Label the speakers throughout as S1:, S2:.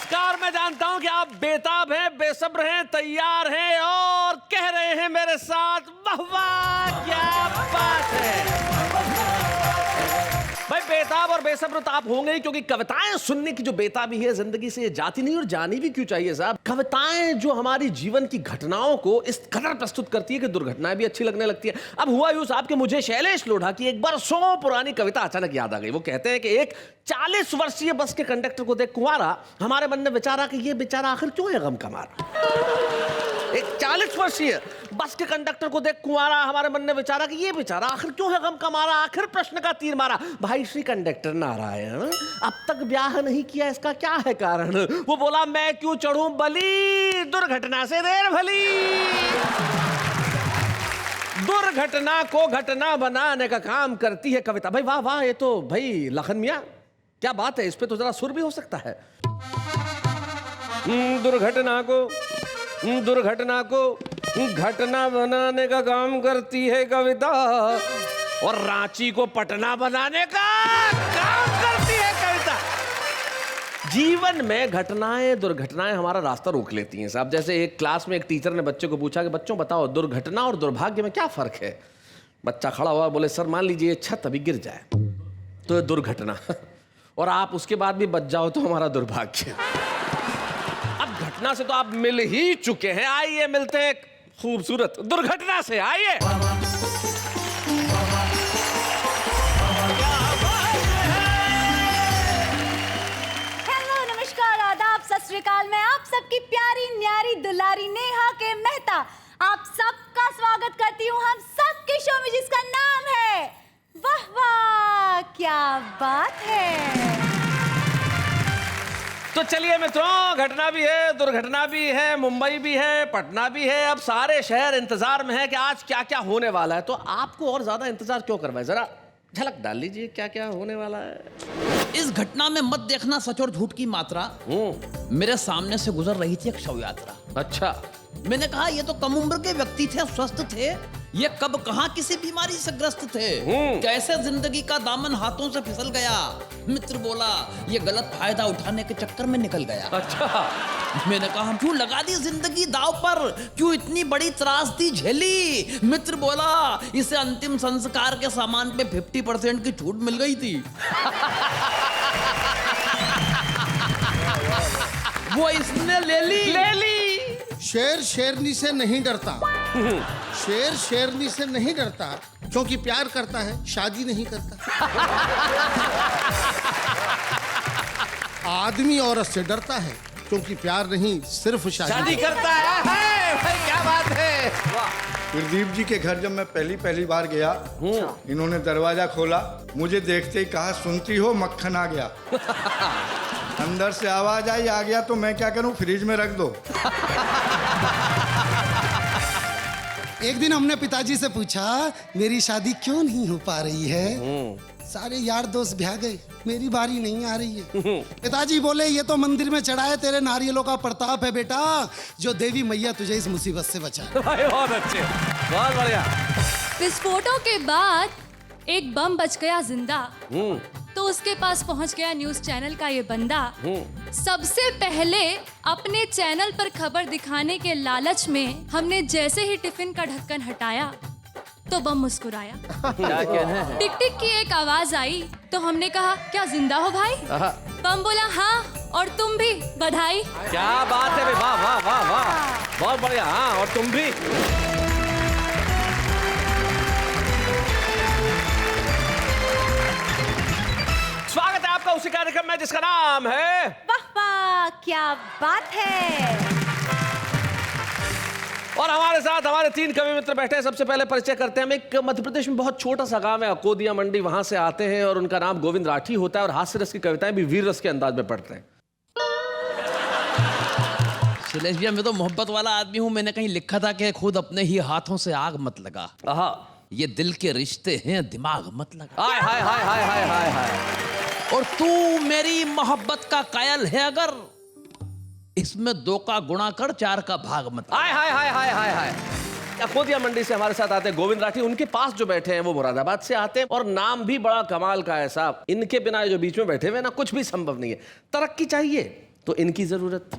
S1: नमस्कार। मैं जानता हूं कि आप बेताब हैं, बेसब्र हैं, तैयार हैं और कह रहे हैं मेरे साथ वाह वाह क्या बात है। भाई बेताब और बेसब्र तो आप होंगे ही, क्योंकि कविताएं सुनने की जो बेताबी है जिंदगी से ये जाती नहीं और जानी भी क्यों चाहिए साहब। कविताएं जो हमारी जीवन की घटनाओं को इस कदर प्रस्तुत करती है कि दुर्घटनाएं भी अच्छी लगने लगती है। अब हुआ यूं साहब कि मुझे शैलेश लोढ़ा की एक बरसों पुरानी कविता अचानक याद आ गई। वो कहते हैं कि एक 40 वर्षीय बस के कंडक्टर को देख कुंवारा हमारे मन में विचारा कि ये बेचारा आखिर क्यों है गम का मारा। एक 40 वर्षीय बस के कंडक्टर को देख कुंवारा हमारे मन ने विचारा कि ये बेचारा आखिर क्यों है गम का मारा। आखिर प्रश्न का तीर मारा, भाई श्री कंडक्टर नारायण अब तक ब्याह नहीं किया, इसका क्या है कारण। वो बोला मैं क्यों चढ़ूं बलि, दुर्घटना से देर भली। दुर्घटना को घटना बनाने का काम करती है कविता। भाई वाह वाह, ये तो भाई लखन मियां क्या बात है, इस पे तो जरा सुर भी हो सकता है। दुर्घटना को घटना बनाने का काम करती है कविता और रांची को पटना बनाने का काम करती है कविता। जीवन में घटनाएं दुर्घटनाएं हमारा रास्ता रोक लेती हैं साहब। जैसे एक क्लास में एक टीचर ने बच्चे को पूछा कि बच्चों बताओ दुर्घटना और दुर्भाग्य में क्या फर्क है। बच्चा खड़ा हुआ, बोले सर मान लीजिए छत अभी गिर जाए तो दुर्घटना, और आप उसके बाद भी बच जाओ तो हमारा दुर्भाग्य। अब घटना से तो आप मिल ही चुके हैं, आइए मिलते हैं खूबसूरत दुर्घटना से। आइए
S2: हेलो, नमस्कार, आदाब, सत श्री अकाल। मैं आप सबकी प्यारी न्यारी दुलारी नेहा के मेहता आप सबका स्वागत करती हूँ हम सबके शो में जिसका नाम है वाह वाह क्या बात है।
S1: तो चलिए मित्रों, घटना भी है, दुर्घटना भी है, मुंबई भी है, पटना भी है। अब सारे शहर इंतजार में है कि आज क्या क्या होने वाला है। तो आपको और ज्यादा इंतजार क्यों करवाए, जरा झलक डाल लीजिए क्या क्या होने वाला है।
S3: इस घटना में मत देखना सच और झूठ की मात्रा। मेरे सामने से गुजर रही थी एक शव यात्रा।
S1: अच्छा,
S3: मैंने कहा ये तो कम उम्र के व्यक्ति थे, स्वस्थ थे, ये कब कहां किसी बीमारी से ग्रस्त थे, कैसे जिंदगी का दामन हाथों से फिसल गया। मित्र बोला ये गलत फायदा उठाने के चक्कर में निकल गया।
S1: अच्छा।
S3: मैंने कहा क्यों लगा दी जिंदगी दाव पर, क्यों इतनी बड़ी त्रासदी झेली। मित्र बोला इसे अंतिम संस्कार के सामान पे 50% की छूट मिल गई थी। वो इसने ले ली।
S4: शेर शेरनी से नहीं डरता, शेर शेरनी से नहीं डरता क्योंकि प्यार करता है, शादी नहीं करता। आदमी औरत से डरता है क्योंकि प्यार नहीं सिर्फ शादी
S1: करता है। भाई क्या बात है।
S5: गुरदीप जी के घर जब मैं पहली बार गया, इन्होंने दरवाजा खोला, मुझे देखते ही कहा सुनती हो मक्खन आ गया। अंदर से आवाज आई आ गया, तो मैं क्या करूं, फ्रिज में रख दो।
S4: एक दिन हमने पिताजी से पूछा मेरी शादी क्यों नहीं हो पा रही है। सारे यार दोस्त ब्याह गए, मेरी बारी नहीं आ रही है। पिताजी बोले ये तो मंदिर में चढ़ाए तेरे नारियलों का प्रताप है बेटा, जो देवी मैया तुझे इस मुसीबत से बचाए।
S1: बहुत अच्छे, बहुत बढ़िया।
S6: विस्फोटों के बाद एक बम बच गया जिंदा, तो उसके पास पहुंच गया न्यूज चैनल का ये बंदा। सबसे पहले अपने चैनल पर खबर दिखाने के लालच में हमने जैसे ही टिफिन का ढक्कन हटाया तो बम मुस्कुराया।
S1: क्या कहना है।
S6: टिक टिक की एक आवाज आई तो हमने कहा क्या जिंदा हो भाई। बम बोला हाँ और तुम भी, बधाई।
S1: क्या बात है, वाह वाह वाह वाह, बहुत बढ़िया। हाँ और तुम भी। स्वागत है आपका उसी कार्यक्रम में जिसका नाम है
S2: वाह वाह क्या बात है।
S1: और हमारे साथ हमारे 3 कवि मित्र बैठे हैं। सबसे पहले परिचय करते हैं। हम एक मध्य प्रदेश में बहुत छोटा सा गांव है अकोदिया मंडी, वहां से आते हैं और उनका नाम गोविंद राठी होता है और हास्य रस की कविताएं भी वीर रस के अंदाज में पढ़ते हैं।
S3: शैलेश भैया मैं तो मोहब्बत वाला आदमी हूँ, मैंने कहीं लिखा था कि खुद अपने ही हाथों से आग मत लगा, ये दिल के रिश्ते हैं दिमाग मत लगा।
S1: हाय हाय हाय हाय हाय हाय हाय।
S3: और तू मेरी मोहब्बत का कायल है अगर, इसमें 2 का गुणा कर 4 का भाग मत।
S1: हाय हाय हाय हाय हाय हाय। अकोदिया मंडी से हमारे साथ आते हैं गोविंद राठी। उनके पास जो बैठे हैं वो मुरादाबाद से आते हैं और नाम भी बड़ा कमाल का है साहब। इनके बिना जो बीच में बैठे हुए ना कुछ भी संभव नहीं है। तरक्की चाहिए तो इनकी जरूरत,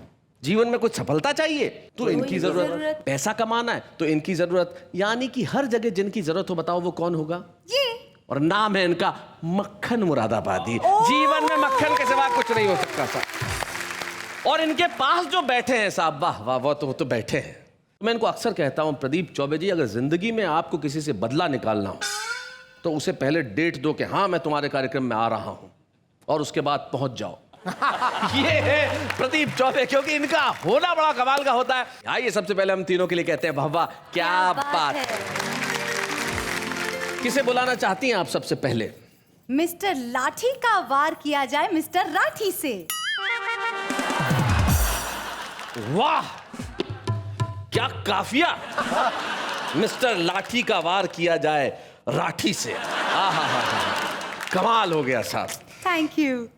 S1: जीवन में कुछ सफलता चाहिए तो इनकी जरूरत, पैसा कमाना है तो इनकी जरूरत, यानी कि हर जगह जिनकी जरूरत हो, बताओ वो कौन होगा?
S2: ये
S1: और नाम है इनका मक्खन मुरादाबादी। जीवन में मक्खन के सिवा कुछ नहीं हो सकता साहब। और इनके पास जो बैठे हैं साहब, वाह वाह, वो तो बैठे हैं। मैं इनको अक्सर कहता हूं, प्रदीप चौबे जी, अगर जिंदगी में आपको किसी से बदला निकालना हो तो उसे पहले डेट दो कि हाँ मैं तुम्हारे कार्यक्रम में आ रहा हूं, और उसके बाद पहुंच जाओ। ये है प्रदीप चौबे, क्योंकि इनका होना बड़ा कमाल का होता है। आइए सबसे पहले हम तीनों के लिए कहते हैं वाह वाह, क्या बात है। किसे बुलाना चाहती हैं आप सबसे पहले?
S2: मिस्टर लाठी का वार किया जाए मिस्टर राठी से।
S1: वाह क्या काफिया। मिस्टर लाठी का वार किया जाए राठी से। आहा, कमाल हो गया साहब।
S2: Thank you.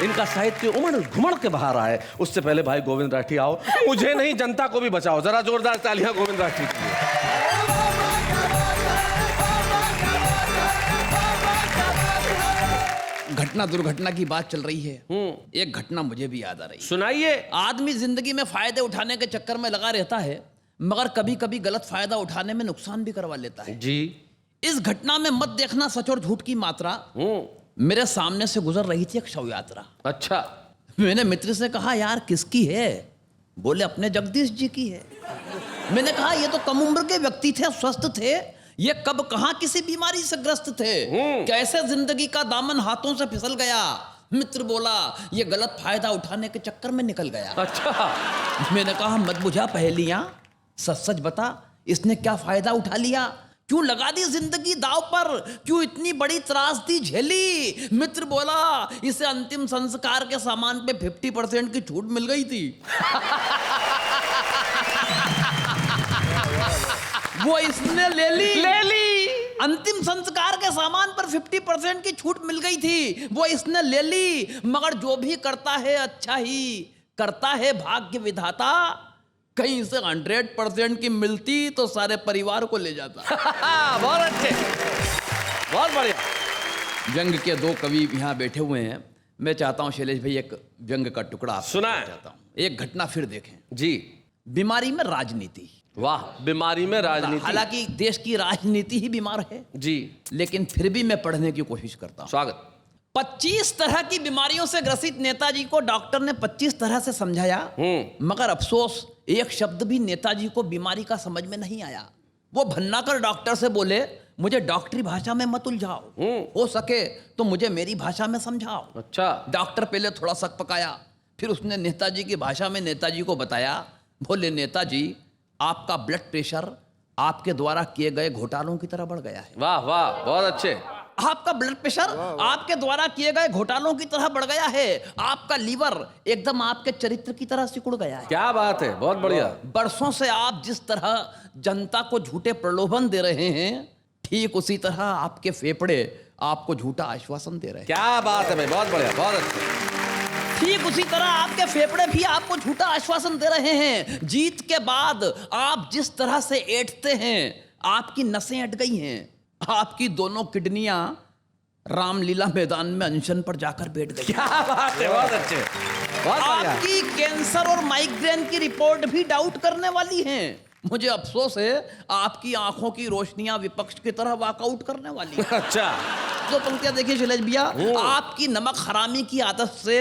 S1: इनका साहित्य उमड़ घुमड़ के बाहर आए, उससे पहले भाई गोविंद राठी आओ। मुझे नहीं, जनता को भी बचाओ। जरा जोरदार तालियां गोविंद राठी के लिए।
S3: घटना दुर्घटना की बात चल रही है, एक घटना मुझे भी याद आ रही है।
S1: सुनाइए।
S3: आदमी जिंदगी में फायदे उठाने के चक्कर में लगा रहता है, मगर कभी कभी गलत फायदा उठाने में नुकसान भी करवा लेता है
S1: जी।
S3: इस घटना में मत देखना सच और झूठ की मात्रा। मेरे सामने से गुजर रही थी एक शव यात्रा।
S1: अच्छा।
S3: मैंने मित्र से कहा, यार किसकी है? बोले अपने जगदीश जी की है। मैंने कहा ये तो कम उम्र के व्यक्ति थे, स्वस्थ थे, ये कब कहां किसी बीमारी से ग्रस्त थे, कैसे जिंदगी का दामन हाथों से फिसल गया। मित्र बोला ये गलत फायदा उठाने के चक्कर में निकल गया।
S1: अच्छा।
S3: मैंने कहा मत बुझा पहेलियां, सच सच बता, इसने क्या फायदा उठा लिया? क्यों लगा दी जिंदगी दाव पर? क्यों इतनी बड़ी त्रासदी झेली? मित्र बोला इसे अंतिम संस्कार के सामान पे 50% की छूट मिल गई थी। वो इसने ले ली। अंतिम संस्कार के सामान पर 50% की छूट मिल गई थी, वो इसने ले ली। मगर जो भी करता है अच्छा ही करता है भाग्य विधाता। कहीं से 100% की मिलती तो सारे परिवार को ले जाता।
S1: बहुत अच्छे, बहुत बढ़िया।
S3: व्यंग के दो कवि यहाँ बैठे हुए हैं। मैं चाहता हूँ शैलेश भाई एक व्यंग का टुकड़ा आपसे
S1: सुनाएं।
S3: चाहता हूँ। एक घटना फिर देखें।
S1: जी।
S3: बीमारी में राजनीति।
S1: वाह, बीमारी में राजनीति।
S3: हालांकि देश की राजनीति ही बीमार है
S1: जी,
S3: लेकिन फिर भी मैं पढ़ने की कोशिश करता हूँ।
S1: स्वागत।
S3: 25 तरह की बीमारियों से ग्रसित नेताजी को डॉक्टर ने 25 तरह से समझाया, मगर अफसोस एक शब्द भी नेताजी को बीमारी का समझ में नहीं आया। वो भन्नाकर डॉक्टर से बोले मुझे डॉक्टरी भाषा में मत उलझाओ, हो सके तो मुझे मेरी भाषा में समझाओ।
S1: अच्छा।
S3: डॉक्टर पहले थोड़ा सक पकाया, फिर उसने नेताजी की भाषा में नेताजी को बताया। बोले नेताजी आपका ब्लड प्रेशर आपके द्वारा किए गए घोटालों की तरह बढ़ गया है।
S1: वाह वाह, बहुत अच्छे।
S3: आपका ब्लड प्रेशर आपके द्वारा किए गए घोटालों की तरह बढ़ गया है। आपका लीवर एकदम आपके चरित्र की तरह सिकुड़ गया है।
S1: क्या बात है, बहुत बढ़िया।
S3: बरसों से आप जिस तरह जनता को झूठे प्रलोभन दे रहे हैं, ठीक उसी तरह आपके फेफड़े आपको झूठा आश्वासन दे रहे हैं।
S1: क्या बात है भाई, बहुत बढ़िया, बहुत अच्छे।
S3: ठीक उसी तरह आपके फेफड़े भी आपको झूठा आश्वासन दे रहे हैं। जीत के बाद आप जिस तरह से ऐंठते हैं, आपकी नसें अट गई हैं। आपकी दोनों किडनियां रामलीला मैदान में अनशन पर जाकर बैठ गई।
S1: क्या बात है, बहुत अच्छे, बहुत बढ़िया।
S3: आपकी कैंसर और माइग्रेन की रिपोर्ट भी डाउट करने वाली हैं। मुझे अफसोस है आपकी आंखों की रोशनियां विपक्ष की तरह वॉकआउट करने वाली हैं।
S1: अच्छा।
S3: तो पंक्तियां देखिए शैलेश भैया, आपकी नमक हरामी की आदत से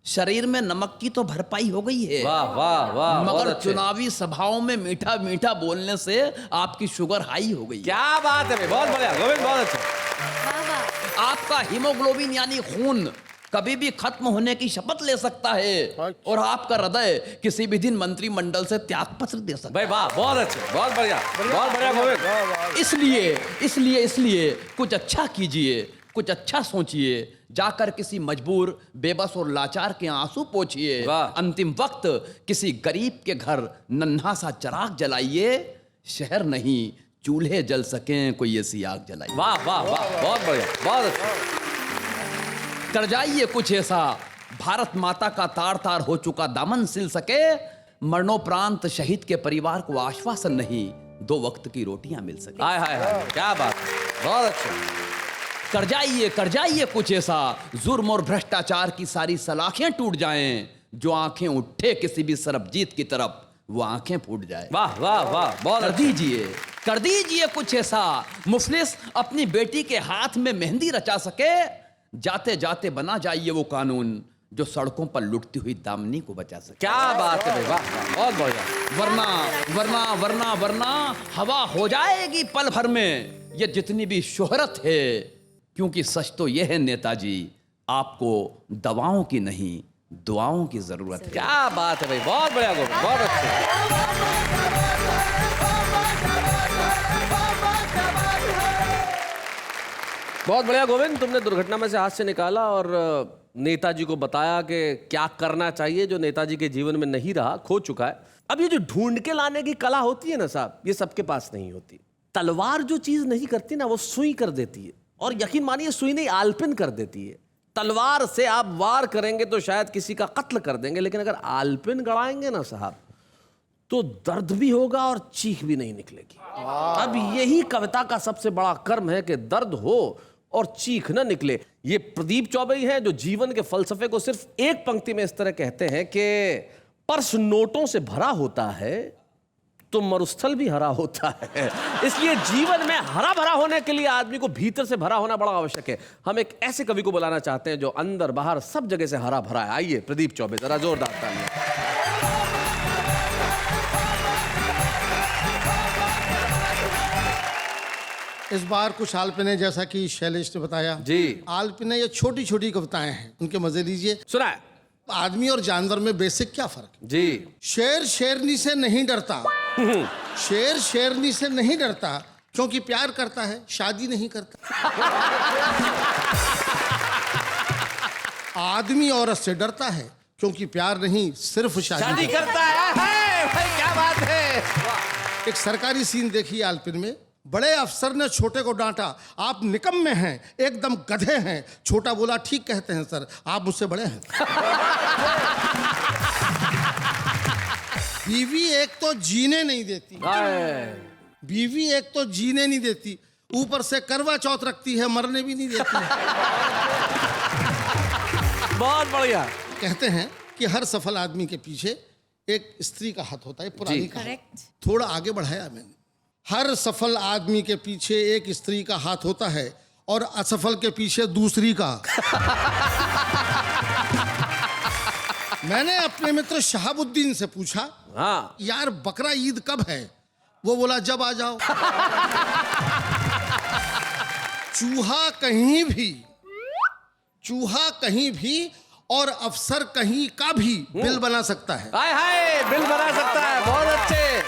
S3: शरीर में नमक की तो भरपाई हो गई है।
S1: वाह वाह वाह, बहुत
S3: मगर
S1: अच्छे।
S3: चुनावी सभाओं में मीठा मीठा बोलने से आपकी शुगर हाई हो गई।
S1: क्या बात है भाई, बहुत बढ़िया गोविंद, बहुत अच्छे।
S2: वाह वाह।
S3: आपका हीमोग्लोबिन यानी खून कभी भी खत्म होने की शपथ ले सकता है, और आपका हृदय किसी भी दिन मंत्रिमंडल से त्यागपत्र दे सकता
S1: भाई वाह, बहुत अच्छे, बहुत बढ़िया, बहुत बढ़िया गोविंद।
S3: है। इसलिए कुछ अच्छा कीजिए, कुछ अच्छा सोचिए, जाकर किसी मजबूर, बेबस और लाचार के आंसू पोंछिए।
S1: वाह।
S3: अंतिम वक्त किसी गरीब के घर नन्हा सा चिराग जलाइए। शहर नहीं चूल्हे जल सकें कोई ऐसी आग जलाइए।
S1: वाह वाह वाह, बहुत बढ़िया, बहुत अच्छे।
S3: कर जाइए कुछ ऐसा भारत माता का तार तार हो चुका दामन सिल सके। मरणोपरांत शहीद के परिवार को आश्वासन नहीं, 2 वक्त की रोटियां मिल सके।
S1: हाय हाय हाय, क्या बात है, बहुत अच्छे।
S3: कर जाइए कुछ ऐसा, जुर्म और भ्रष्टाचार की सारी सलाखें टूट जाएं, जो आंखें उठे किसी भी सरबजीत की तरफ वो आंखें फूट जाए।
S1: वाह वाह वाह, बहुत
S3: कर दीजिए कुछ ऐसा, मुफलिस अपनी बेटी के हाथ में मेहंदी रचा सके, जाते जाते बना जाइए वो कानून जो सड़कों पर लुटती हुई दामनी को बचा सके।
S1: क्या बात है भाई, वाह वाह, बहुत बढ़िया।
S3: वरना वरना वरना वरना हवा हो जाएगी पल भर में ये जितनी भी शोहरत है, क्योंकि सच तो यह है नेताजी, आपको दवाओं की नहीं दुआओं की जरूरत है।
S1: क्या बात है भाई, बहुत बढ़िया गोविंद, बहुत अच्छे। बहुत बढ़िया गोविंद, तुमने दुर्घटना में से हाथ से निकाला और नेताजी को बताया कि क्या करना चाहिए जो नेताजी के जीवन में नहीं रहा, खो चुका है। अब ये जो ढूंढ के लाने की कला होती है ना साहब, ये सबके पास नहीं होती। तलवार जो चीज नहीं करती ना, वो सुई कर देती है, और यकीन मानिए सुई नहीं आलपिन कर देती है। तलवार से आप वार करेंगे तो शायद किसी का कत्ल कर देंगे, लेकिन अगर आलपिन गड़ाएंगे ना साहब, तो दर्द भी होगा और चीख भी नहीं निकलेगी। अब यही कविता का सबसे बड़ा कर्म है कि दर्द हो और चीख न निकले। ये प्रदीप चौबे ही हैं जो जीवन के फलसफे को सिर्फ एक पंक्ति में इस तरह कहते हैं कि पर्स नोटों से भरा होता है तो मरुस्थल भी हरा होता है। इसलिए जीवन में हरा भरा होने के लिए आदमी को भीतर से भरा होना बड़ा आवश्यक है। हम एक ऐसे कवि को बुलाना चाहते हैं जो अंदर बाहर सब जगह से हरा भरा है। आइए प्रदीप चौबे, जरा जोरदार तालियां।
S7: इस बार कुछ आलपिने, जैसा कि शैलेश ने बताया
S1: जी,
S7: आलपिने ये छोटी छोटी कविताएं हैं, उनके मजे लीजिए।
S1: सुना है
S7: आदमी और जानवर में बेसिक क्या फर्क है?
S1: जी।
S7: शेर शेरनी से नहीं डरता, शेर शेरनी से नहीं डरता क्योंकि प्यार करता है, शादी नहीं करता। आदमी औरत से डरता है क्योंकि प्यार नहीं, सिर्फ शादी
S1: करता है। भाई क्या बात है।
S7: एक सरकारी सीन देखिए आलपिन में, बड़े अफसर ने छोटे को डांटा, आप निकम्मे हैं, एकदम गधे हैं। छोटा बोला ठीक कहते हैं सर, आप मुझसे बड़े हैं। बीवी एक तो जीने नहीं देती, बीवी एक तो जीने नहीं देती, ऊपर से करवा चौथ रखती है, मरने भी नहीं देती।
S1: बहुत बढ़िया।
S7: कहते हैं कि हर सफल आदमी के पीछे एक स्त्री का हाथ होता है, पुरानी का। थोड़ा आगे बढ़ाया मैंने, हर सफल आदमी के पीछे एक स्त्री का हाथ होता है और असफल के पीछे दूसरी का। मैंने अपने मित्र शहाबुद्दीन से पूछा,
S1: हाँ
S7: यार बकरा ईद कब है? वो बोला जब आ जाओ। चूहा कहीं भी और अफसर कहीं का भी बिल बना सकता है।
S1: हाय हाय, बिल बना सकता है। बहुत अच्छे,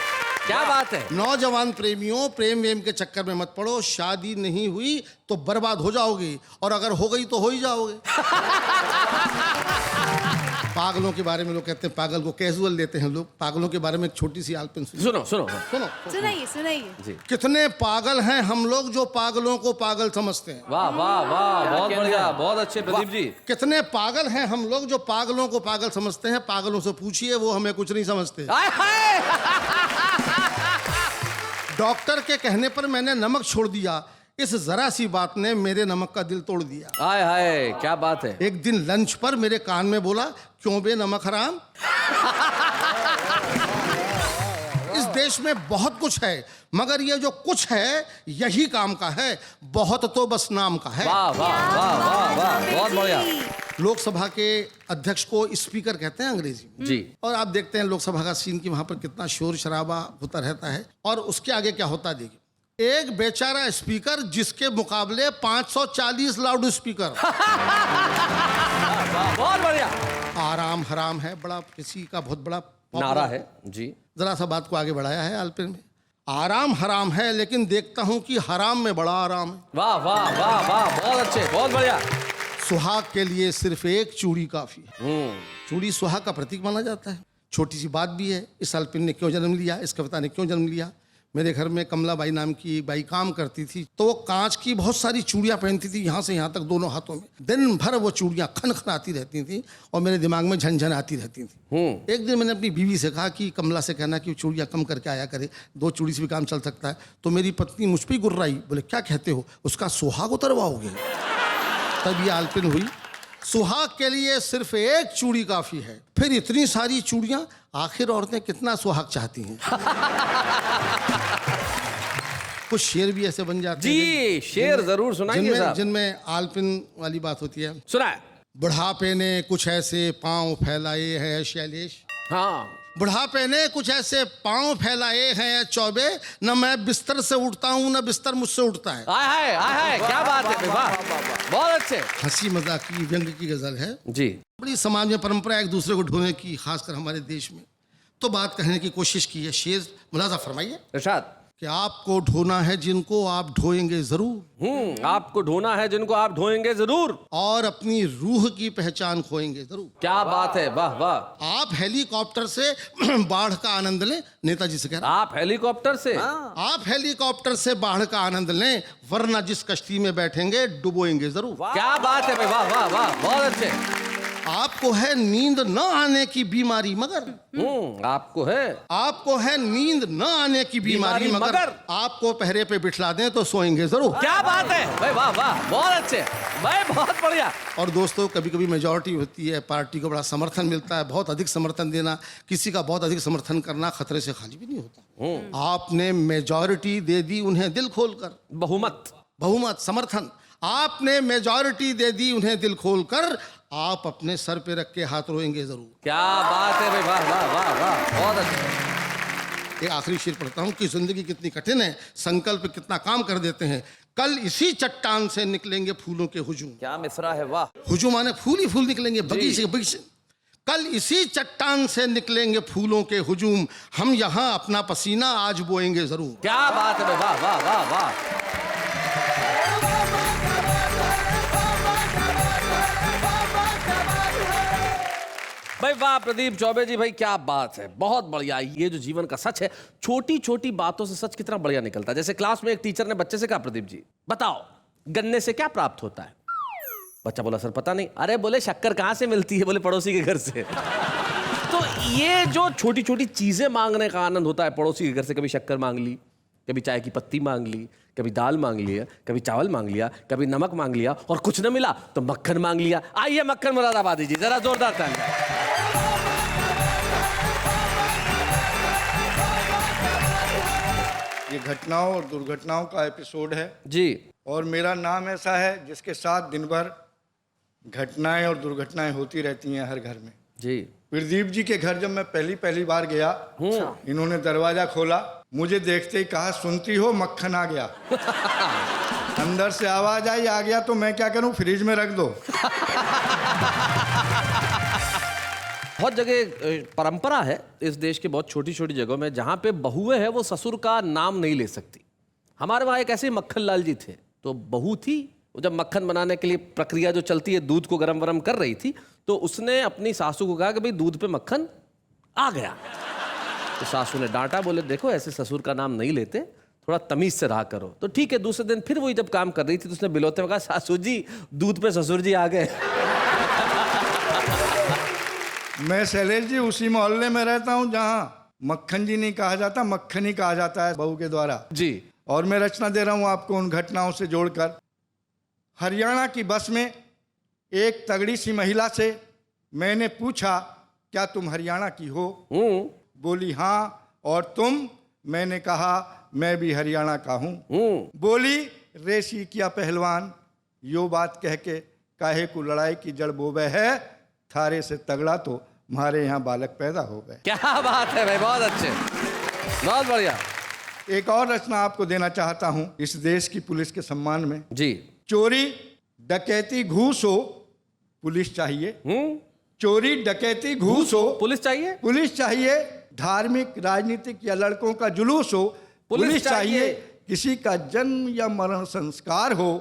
S1: क्या बात है।
S7: नौजवान प्रेमियों, प्रेम वेम के चक्कर में मत पड़ो, शादी नहीं हुई तो बर्बाद हो जाओगे, और अगर हो गई तो हो ही जाओगे। पागलों के बारे में लोग कहते हैं, पागल को कैजुअल लेते हैं लोग। पागलों के बारे में एक छोटी सी आलपिन
S1: सुनो सुनो
S7: सुनो।
S2: सुनाइए।
S7: कितने पागल हैं हम लोग जो पागलों को पागल समझते हैं।
S1: वाह वाह वाह, बहुत बढ़िया, बहुत अच्छे प्रदीप जी।
S7: कितने पागल हैं हम लोग जो पागलों को पागल समझते हैं। पागलों से पूछिए, वो हमें कुछ नहीं समझते। डॉक्टर के कहने पर मैंने नमक छोड़ दिया, इस जरा सी बात ने मेरे नमक का दिल तोड़ दिया।
S1: हाय हाय, क्या बात है।
S7: एक दिन लंच पर मेरे कान में बोला, क्यों बे नमक हराम? इस देश में बहुत कुछ है, मगर ये जो कुछ है यही काम का है, बहुत तो बस नाम का है।
S1: वाह वाह वाह वाह वाह, बहुत बढ़िया।
S7: लोकसभा के अध्यक्ष को स्पीकर कहते हैं अंग्रेजी में
S1: जी।
S7: और आप देखते हैं लोकसभा का सीन कि वहां पर कितना शोर शराबा होता रहता है, और उसके आगे क्या होता है देखिए। एक बेचारा स्पीकर जिसके मुकाबले 540 लाउड स्पीकर।
S1: बहुत बढ़िया।
S7: आराम हराम है, बड़ा किसी का बहुत बड़ा
S1: नारा है जी।
S7: जरा सा बात को आगे बढ़ाया है आलपिन में। आराम हराम है, लेकिन देखता हूं कि हराम में बड़ा आराम है।
S1: वाह वाह वाह वाह, बहुत अच्छे, बहुत बढ़िया।
S7: सुहाग के लिए सिर्फ एक चूड़ी काफी है। चूड़ी सुहाग का प्रतीक माना जाता है। छोटी सी बात भी है, इस आलपिन ने क्यों जन्म लिया, इस कविता ने क्यों जन्म लिया। मेरे घर में कमलाबाई नाम की एक बाई काम करती थी, तो वो कांच की बहुत सारी चूड़ियाँ पहनती थी, यहाँ से यहाँ तक दोनों हाथों में। दिन भर वो चूड़ियाँ खन खन आती रहती थी और मेरे दिमाग में झनझन आती रहती थी। एक दिन मैंने अपनी बीवी से कहा कि कमला से कहना कि चूड़ियाँ कम करके आया करे, 2 चूड़ी से भी काम चल सकता है। तो मेरी पत्नी मुझ पर ही गुर्राई, बोले क्या कहते हो, उसका सुहाग उतरवाओगे? तब ये आलपिन हुई। सुहाग के लिए सिर्फ एक चूड़ी काफी है, फिर इतनी सारी चूड़ियां, आखिर औरतें कितना सुहाग चाहती हैं। कुछ शेर भी ऐसे बन जाते हैं
S1: जी, शेर जरूर सुनाइए साहब।
S7: जिनमें आलपिन वाली बात होती है।
S1: सुनाए।
S7: बुढ़ापे ने कुछ ऐसे पांव फैलाए हैं शैलेश,
S1: हाँ,
S7: बुढ़ापे ने कुछ ऐसे पांव फैलाए हैं चौबे, न मैं बिस्तर से उठता हूँ न बिस्तर मुझसे उठता है।
S1: आय हाय, क्या बात है, वाह, बहुत अच्छे।
S7: हंसी मजाक की व्यंग की गजल है
S1: जी।
S7: बड़ी समाज में परंपरा एक दूसरे को ढोने की, खासकर हमारे देश में। तो बात कहने की कोशिश की है, शेर मुलाजा फरमाइए
S1: इरशाद।
S7: कि आपको ढोना है जिनको आप ढोएंगे जरूर,
S1: आपको ढोना है जिनको आप ढोएंगे जरूर,
S7: और अपनी रूह की पहचान खोएंगे जरूर।
S1: क्या बात है, वाह वाह।
S7: आप हेलीकॉप्टर से बाढ़ का आनंद लें, नेताजी से कह रहा।
S1: आप हेलीकॉप्टर से?
S7: आप हेलीकॉप्टर से बाढ़ का आनंद लें, वरना जिस कश्ती में बैठेंगे डुबोएंगे जरूर।
S1: क्या बात है भाई, वाह वाह वाह, बहुत अच्छे।
S7: आपको है नींद न आने की बीमारी मगर, आपको है नींद न आने की बीमारी मगर आपको पहरे पे बिठला दें तो सोएंगे जरूर।
S1: क्या बात है भाई, वाह वाह, बहुत अच्छे भाई, बहुत बढ़िया।
S7: और दोस्तों, कभी कभी मेजॉरिटी होती है, पार्टी को बड़ा समर्थन मिलता है, बहुत अधिक समर्थन देना, किसी का बहुत अधिक समर्थन करना खतरे से खाली भी नहीं होता। आपने मेजॉरिटी दे दी उन्हें दिल खोलकर, बहुमत समर्थन, आपने मेजॉरिटी दे दी उन्हें दिल खोलकर, आप अपने सर पे रख के हाथ रोएंगे जरूर।
S1: क्या बात है भाई, वाह वाह वाह वाह, बहुत अच्छा।
S7: एक आखिरी शेर पढ़ता हूँ कि जिंदगी कितनी कठिन है, संकल्प कितना काम कर देते हैं। कल इसी चट्टान से निकलेंगे फूलों के हुजूम।
S1: क्या मिसरा है, वाह।
S7: हुजूम माने फूल ही फूल निकलेंगे, बगीचे बगीचे। कल इसी चट्टान से निकलेंगे फूलों के हुजूम, हम यहाँ अपना पसीना आज बोएंगे जरूर।
S1: क्या बात है, वाह वाह वाह वाह। भाई वाह प्रदीप चौबे जी, भाई क्या बात है, बहुत बढ़िया। ये जो जीवन का सच है, छोटी छोटी बातों से सच कितना बढ़िया निकलता है। जैसे क्लास में एक टीचर ने बच्चे से कहा, प्रदीप जी बताओ गन्ने से क्या प्राप्त होता है? बच्चा बोला, सर पता नहीं। अरे बोले, शक्कर कहाँ से मिलती है? बोले, पड़ोसी के घर से। तो ये जो छोटी छोटी चीजें मांगने का आनंद होता है, पड़ोसी के घर से कभी शक्कर मांग ली, कभी चाय की पत्ती मांग ली, कभी दाल मांग लिया, कभी चावल मांग लिया, कभी नमक मांग लिया, और कुछ न मिला तो मक्खन मांग लिया। आइए मक्खन मुरादाबादी जी, जरा जोरदार ताली।
S5: ये घटनाओं और दुर्घटनाओं का एपिसोड है
S1: जी,
S5: और मेरा नाम ऐसा है जिसके साथ दिन भर घटनाएं और दुर्घटनाएं होती रहती हैं हर घर में।
S1: जी।
S5: प्रदीप जी के घर जब मैं पहली बार गया, इन्होंने दरवाजा खोला, मुझे देखते ही कहा, सुनती हो मक्खन आ गया। अंदर से आवाज आई, आ गया तो मैं क्या करूं, फ्रिज में रख दो।
S1: बहुत जगह परंपरा है इस देश के, बहुत छोटी छोटी जगहों में, जहां पे बहुएं हैं वो ससुर का नाम नहीं ले सकती। हमारे वहां एक ऐसे मक्खन लाल जी थे, तो बहू थी, जब मक्खन बनाने के लिए प्रक्रिया जो चलती है, दूध को गरम वरम कर रही थी, तो उसने अपनी सासू को कहा कि भाई दूध पे मक्खन आ गया। तो सासू ने डांटा, बोले देखो ऐसे ससुर का नाम नहीं लेते, थोड़ा तमीज से रहा करो। तो ठीक है, दूसरे दिन फिर वही जब काम कर रही थी, तो उसने बिलोते हुए कहा, सासू जी दूध पे ससुर जी आ गए।
S5: मैं शैलेश जी उसी मोहल्ले में रहता हूं जहां मक्खन जी नहीं कहा जाता, मक्खन ही कहा जाता है बहू के द्वारा
S1: जी।
S5: और मैं रचना दे रहा हूं आपको उन घटनाओं से जोड़कर। हरियाणा की बस में एक तगड़ी सी महिला से मैंने पूछा, क्या तुम हरियाणा की हो? बोली हाँ, और तुम? मैंने कहा मैं भी हरियाणा का हूँ। बोली, रेसी किया पहलवान, यो बात कह के काहे को लड़ाई की जड़ बोबे है, थारे से तगड़ा तो हमारे यहाँ बालक पैदा हो गए।
S1: क्या बात है भाई, बहुत अच्छे, बहुत बढ़िया।
S5: एक और रचना आपको देना चाहता हूँ इस देश की पुलिस के सम्मान में।
S1: जी।
S5: चोरी डकैती घूस हो, पुलिस चाहिए। चोरी डकैती घूस हो,
S1: पुलिस चाहिए।
S5: पुलिस चाहिए। धार्मिक राजनीतिक या लड़कों का जुलूस हो, पुलिस चाहिए। किसी का जन्म या मरण संस्कार हो,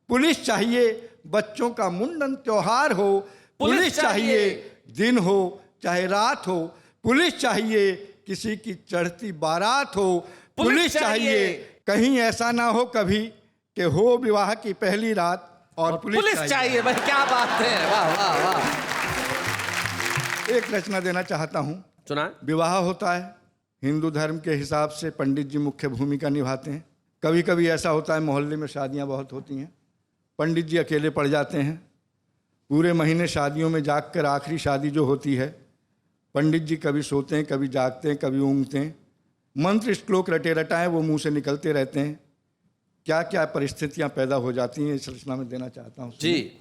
S5: पुलिस चाहिए। बच्चों का मुंडन त्योहार हो, पुलिस चाहिए। दिन हो चाहे रात हो, पुलिस चाहिए। किसी की चढ़ती बारात हो, पुलिस चाहिए। कहीं ऐसा ना हो कभी कि हो विवाह की पहली रात और पुलिस
S1: चाहिए। भाई क्या बात है, वाह वाह वाह।
S5: एक रचना देना चाहता हूँ।
S1: सुना।
S5: विवाह होता है, हिंदू धर्म के हिसाब से पंडित जी मुख्य भूमिका निभाते हैं। कभी कभी ऐसा होता है मोहल्ले में शादियाँ बहुत होती हैं, पंडित जी अकेले पड़ जाते हैं। पूरे महीने शादियों में जाग कर आखिरी शादी जो होती है, पंडित जी कभी सोते हैं, कभी जागते हैं, कभी ऊँघते हैं। मंत्र श्लोक रटे रटाएं वो मुंह से निकलते रहते हैं। क्या क्या परिस्थितियां पैदा हो जाती हैं, इस रचना में देना चाहता हूँ
S1: जी।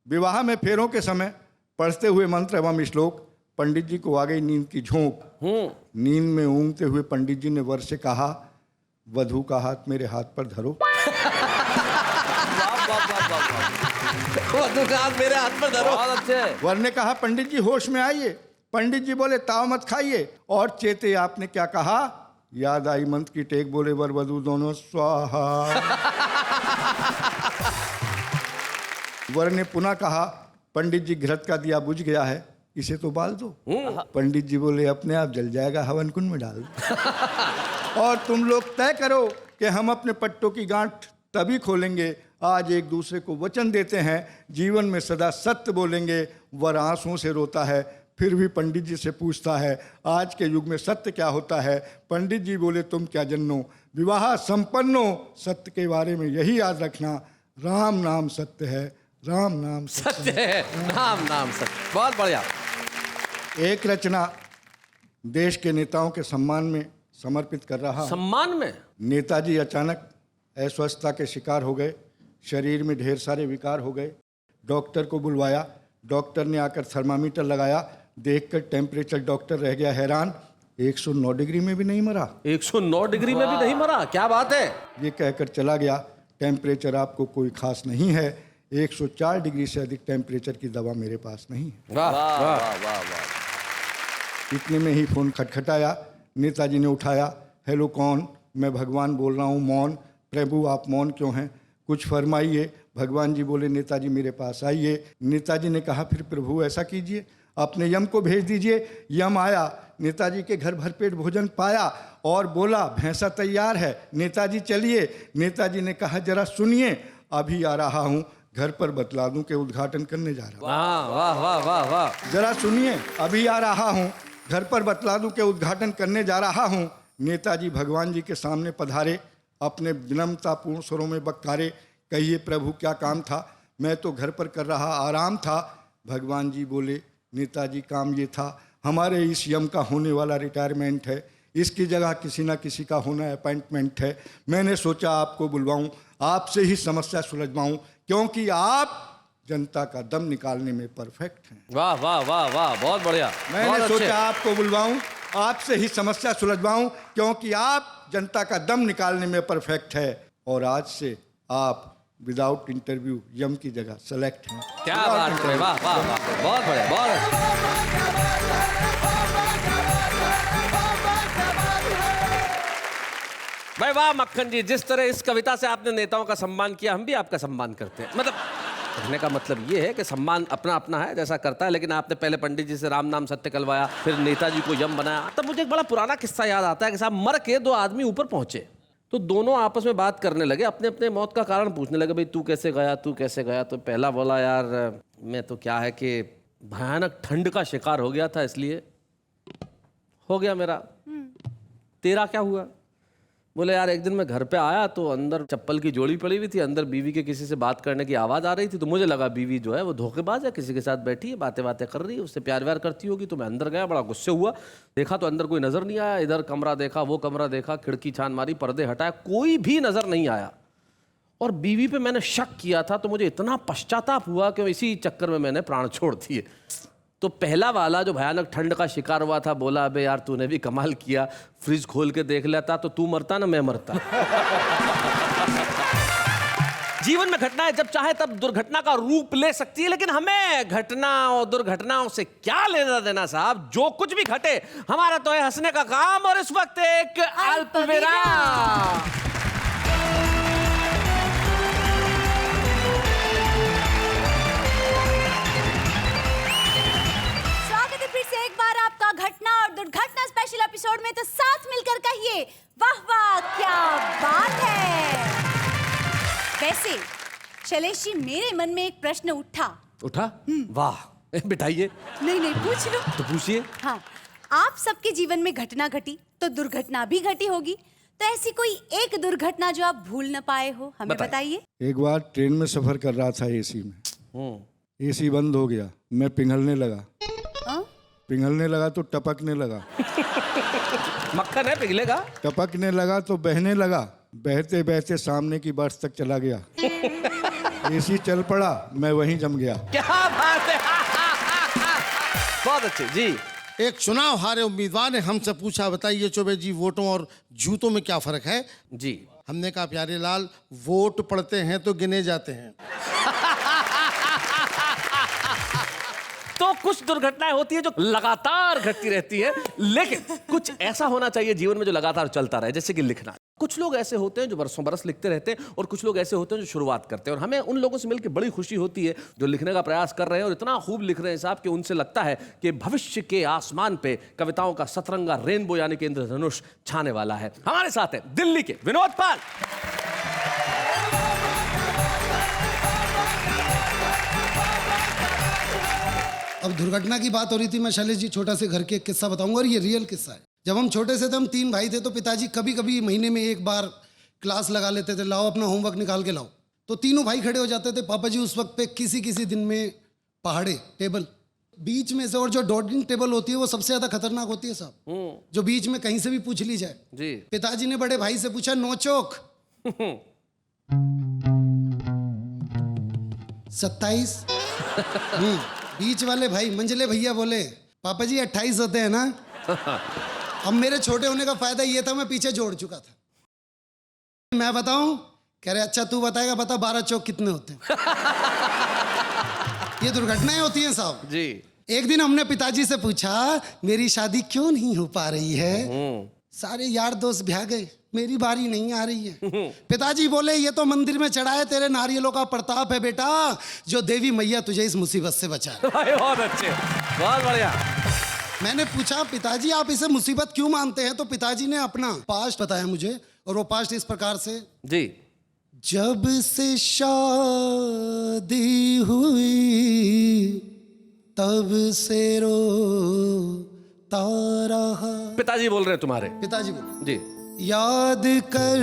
S5: विवाह में फेरों के समय पढ़ते हुए मंत्र एवं श्लोक, पंडित जी को आ गई नींद की झोंक। नींद में ऊँघते हुए पंडित जी ने वर से कहा, वधू का हाथ मेरे हाथ पर धरो।
S1: वधू का हाथ मेरे हाथ पर धरो। बहुत अच्छे।
S5: वर ने कहा, पंडित जी होश में आइए। पंडित जी बोले, ताव मत खाइए। और चेते आपने क्या कहा? याद आई मंत्र की टेक, बोले वर वधू दोनों स्वाहा। वर ने पुनः कहा, पंडित जी घृत का दिया बुझ गया है, इसे तो बाल दो। पंडित जी बोले, अपने आप जल जाएगा, हवन कुंड में डाल दो। और तुम लोग तय करो कि हम अपने पट्टों की गांठ तभी खोलेंगे, आज एक दूसरे को वचन देते हैं, जीवन में सदा सत्य बोलेंगे। वर आंसुओं से रोता है, फिर भी पंडित जी से पूछता है, आज के युग में सत्य क्या होता है? पंडित जी बोले, तुम क्या जन्नो, विवाह संपन्नो। सत्य के बारे में यही याद रखना, राम नाम सत्य है, राम नाम
S1: सत्य है, राम नाम सत्य। बहुत बढ़िया।
S5: एक रचना देश के नेताओं के सम्मान में समर्पित कर रहा हूं।
S1: सम्मान में?
S5: नेताजी अचानक अस्वस्थता के शिकार हो गए, शरीर में ढेर सारे विकार हो गए। डॉक्टर को बुलवाया, डॉक्टर ने आकर थर्मामीटर लगाया, देखकर टेम्परेचर डॉक्टर रह गया हैरान, 109 डिग्री में भी नहीं मरा।
S1: 109 डिग्री में भी नहीं मरा, क्या बात है।
S5: ये कहकर चला गया, टेम्परेचर आपको कोई खास नहीं है, 104 डिग्री से अधिक टेम्परेचर की दवा मेरे पास नहीं है।
S1: वाह वाह वाह वाह।
S5: इतने में ही फोन खटखटाया, नेताजी ने उठाया, हेलो कौन? मैं भगवान बोल रहा हूँ, मौन। प्रभु आप मौन क्यों हैं, कुछ फरमाइए। भगवान जी बोले, नेताजी मेरे पास आइए। नेताजी ने कहा, फिर प्रभु ऐसा कीजिए, अपने यम को भेज दीजिए। यम आया, नेताजी के घर भरपेट भोजन पाया और बोला, भैंसा तैयार है, नेताजी चलिए। नेताजी ने कहा, जरा सुनिए, अभी आ रहा हूँ, घर पर बतला दूं कि उद्घाटन करने जा रहा हूँ।
S1: वाह वाह वाह वाह वाह।
S5: जरा सुनिए, अभी आ रहा हूँ, घर पर बतला दूं कि उद्घाटन करने जा रहा हूँ। नेताजी भगवान जी के सामने पधारे, अपने विनम्रतापूर्ण स्वरों में बक्कारे, कहिए प्रभु क्या काम था? मैं तो घर पर कर रहा आराम था। भगवान जी बोले, नेताजी काम ये था, हमारे इस यम का होने वाला रिटायरमेंट है, इसकी जगह किसी ना किसी का होना अपॉइंटमेंट है। मैंने सोचा आपको बुलवाऊं, आपसे ही समस्या सुलझवाऊं, क्योंकि आप जनता का दम निकालने में परफेक्ट हैं।
S1: वाह वाह वाह वाह, बहुत बढ़िया।
S5: मैंने सोचा आपको बुलवाऊं, आपसे ही समस्या सुलझवाऊं, क्योंकि आप जनता का दम निकालने में परफेक्ट है। और आज से आप विदाउट इंटरव्यू यम की जगह सेलेक्ट हैं।
S1: क्या बात है, वाह वाह वाह, बहुत बढ़िया, बहुत अच्छा। भाई वाह मक्खन जी, जिस तरह इस कविता से आपने नेताओं का सम्मान किया, हम भी आपका सम्मान करते हैं। मतलब कहने का मतलब ये है कि सम्मान अपना अपना है, जैसा करता है, लेकिन आपने पहले पंडित जी से राम नाम सत्य कहलवाया, फिर नेताजी को यम बनाया। तब मुझे एक बड़ा पुराना किस्सा याद आता है कि साहब मर के दो आदमी ऊपर पहुंचे, तो दोनों आपस में बात करने लगे, अपने अपने मौत का कारण पूछने लगे, भाई तू कैसे गया, तू कैसे गया? तो पहला बोला, यार मैं तो क्या है कि भयानक ठंड का शिकार हो गया था, इसलिए हो गया मेरा। तेरा क्या हुआ? बोले, यार एक दिन मैं घर पे आया तो अंदर चप्पल की जोड़ी पड़ी हुई थी, अंदर बीवी के किसी से बात करने की आवाज़ आ रही थी, तो मुझे लगा बीवी जो है वो धोखेबाज है, किसी के साथ बैठी है, बातें बातें कर रही है, उससे प्यार व्यार करती होगी। तो मैं अंदर गया, बड़ा गुस्से हुआ, देखा तो अंदर कोई नज़र नहीं आया, इधर कमरा देखा, वो कमरा देखा, खिड़की छान मारी, पर्दे हटाया, कोई भी नज़र नहीं आया। और बीवी पे मैंने शक किया था, तो मुझे इतना पश्चाताप हुआ कि इसी चक्कर में मैंने प्राण छोड़ दिए। तो पहला वाला जो भयानक ठंड का शिकार हुआ था बोला, अबे यार तूने भी कमाल किया, फ्रिज खोल के देख लेता तो तू मरता ना मैं मरता। जीवन में घटनाएं जब चाहे तब दुर्घटना का रूप ले सकती है, लेकिन हमें घटना और दुर्घटनाओं से क्या लेना देना साहब? जो कुछ भी घटे हमारा तो है हंसने का काम। और इस वक्त एक अल्प विराम।
S2: घटना और दुर्घटना स्पेशल एपिसोड में। तो साथ मिलकर कहिए वाह वाह वैसे शैलेश जी, मेरे मन में एक प्रश्न उठा।
S1: उठा? वाह, बिठाइए।
S2: नहीं, पूछ लो।
S1: तो पूछिए।
S2: हाँ, आप सबके जीवन में घटना घटी तो दुर्घटना भी घटी होगी, तो ऐसी कोई एक दुर्घटना जो आप भूल न पाए हो, हमें बताइए।
S5: एक बार ट्रेन में सफर कर रहा था एसी में, एसी बंद हो गया, मैं पिघलने लगा। पिघलने लगा तो टपकने लगा।
S1: मक्खन है, पिघलेगा।
S5: टपकने लगा तो बहने लगा, बहते बहते सामने की बर्थ तक चला गया। एसी चल पड़ा, मैं वहीं जम गया।
S1: क्या बात है। बहुत अच्छे जी।
S7: एक चुनाव हारे उम्मीदवार ने हमसे पूछा, बताइए चौबे जी, वोटों और जूतों में क्या फर्क है?
S1: जी।
S7: हमने कहा, प्यारे लाल, वोट पड़ते हैं तो गिने जाते हैं।
S1: तो कुछ दुर्घटनाएं होती है जो लगातार घटती रहती है, लेकिन कुछ ऐसा होना चाहिए जीवन में जो लगातार चलता रहे, जैसे कि लिखना। कुछ लोग ऐसे होते हैं जो बरसों बरस लिखते रहते हैं, और कुछ लोग ऐसे होते हैं जो शुरुआत करते हैं, और हमें उन लोगों से मिलकर बड़ी खुशी होती है जो लिखने का प्रयास कर रहे हैं और इतना खूब लिख रहे हैं साहब कि उनसे लगता है कि भविष्य के आसमान पे कविताओं का सतरंगा रेनबो यानी कि इंद्रधनुष छाने वाला है। हमारे साथ है दिल्ली के विनोद पाल।
S4: अब दुर्घटना की बात हो रही थी, मैं शैलेश जी छोटा से घर के एक किस्सा बताऊंगा, और ये रियल किस्सा है। जब हम छोटे से थे, हम 3 भाई थे, तो पिताजी कभी कभी महीने में एक बार क्लास लगा लेते थे, लाओ अपना होमवर्क निकाल के लाओ। तो तीनों भाई खड़े हो जाते थे। पापा जी उस वक्त पे किसी किसी दिन में पहाड़े टेबल बीच में से, और जो डॉटिंग टेबल होती है वो सबसे ज्यादा खतरनाक होती है साहब, जो बीच में कहीं से भी पूछ ली जाए।
S1: जी।
S4: पिताजी ने बड़े भाई से पूछा, नोचोक 27। बीच वाले भाई मंझले भैया बोले, पापा जी 28 होते हैं ना। अब मेरे छोटे होने का फायदा ये था, मैं पीछे जोड़ चुका था। मैं बताऊं? कह रहे अच्छा तू बताएगा, बता 12 चौक कितने होते हैं। ये दुर्घटनाएं होती हैं साहब
S1: जी।
S4: एक दिन हमने पिताजी से पूछा, मेरी शादी क्यों नहीं हो पा रही है? सारे यार दोस्त ब्याह गए, मेरी बारी नहीं आ रही है। पिताजी बोले, ये तो मंदिर में चढ़ाए तेरे नारियलों का प्रताप है बेटा, जो देवी मैया तुझे इस मुसीबत से बचाए।
S1: बहुत अच्छे, बहुत बढ़िया।
S4: मैंने पूछा, पिताजी आप इसे मुसीबत क्यों मानते हैं? तो पिताजी ने अपना पास्ट बताया मुझे, और वो पास्ट इस प्रकार से
S1: जी।
S4: जब से शादी हुई तब से रोता रहा।
S1: पिताजी बोल रहे हैं तुम्हारे?
S4: पिताजी बोले
S1: जी।
S4: याद कर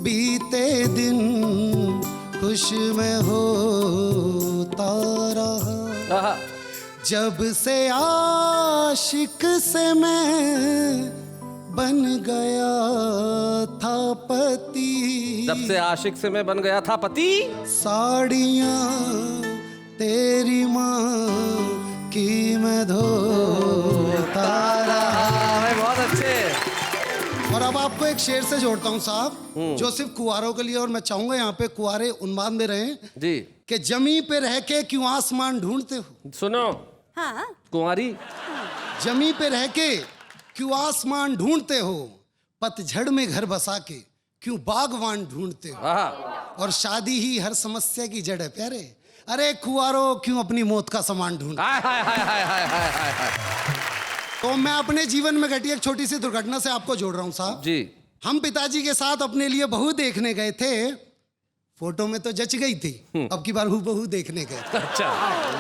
S4: बीते दिन खुश में होता रहा, जब से आशिक से मैं बन गया था पति।
S1: जब से आशिक से मैं बन गया था पति।
S4: साड़ियाँ तेरी माँ की मैं धोता रहा।
S1: बहुत अच्छे।
S4: और अब आपको एक शेर से जोड़ता हूँ साहब, जो सिर्फ कुंवारों के लिए, और मैं चाहूंगा यहाँ पे कुंवारे उन्माद में रहें
S1: जी।
S4: कि जमी पे रह के क्यों आसमान ढूंढते हो?
S1: सुनो।
S2: हाँ,
S1: कुंवारी।
S4: जमी पे रह के क्यों आसमान ढूंढते हो, पतझड़ में घर बसा के क्यों बागवान ढूंढते हो, और शादी ही हर समस्या की जड़ है प्यारे। अरे कुंवारों क्यों अपनी मौत का सामान ढूंढते? तो मैं अपने जीवन में घटी एक छोटी सी दुर्घटना से आपको जोड़ रहा हूँ साहब
S1: जी।
S4: हम पिताजी के साथ अपने लिए बहू देखने गए थे। फोटो में तो जच गई थी, अब की बार बहू देखने गए।
S1: अच्छा,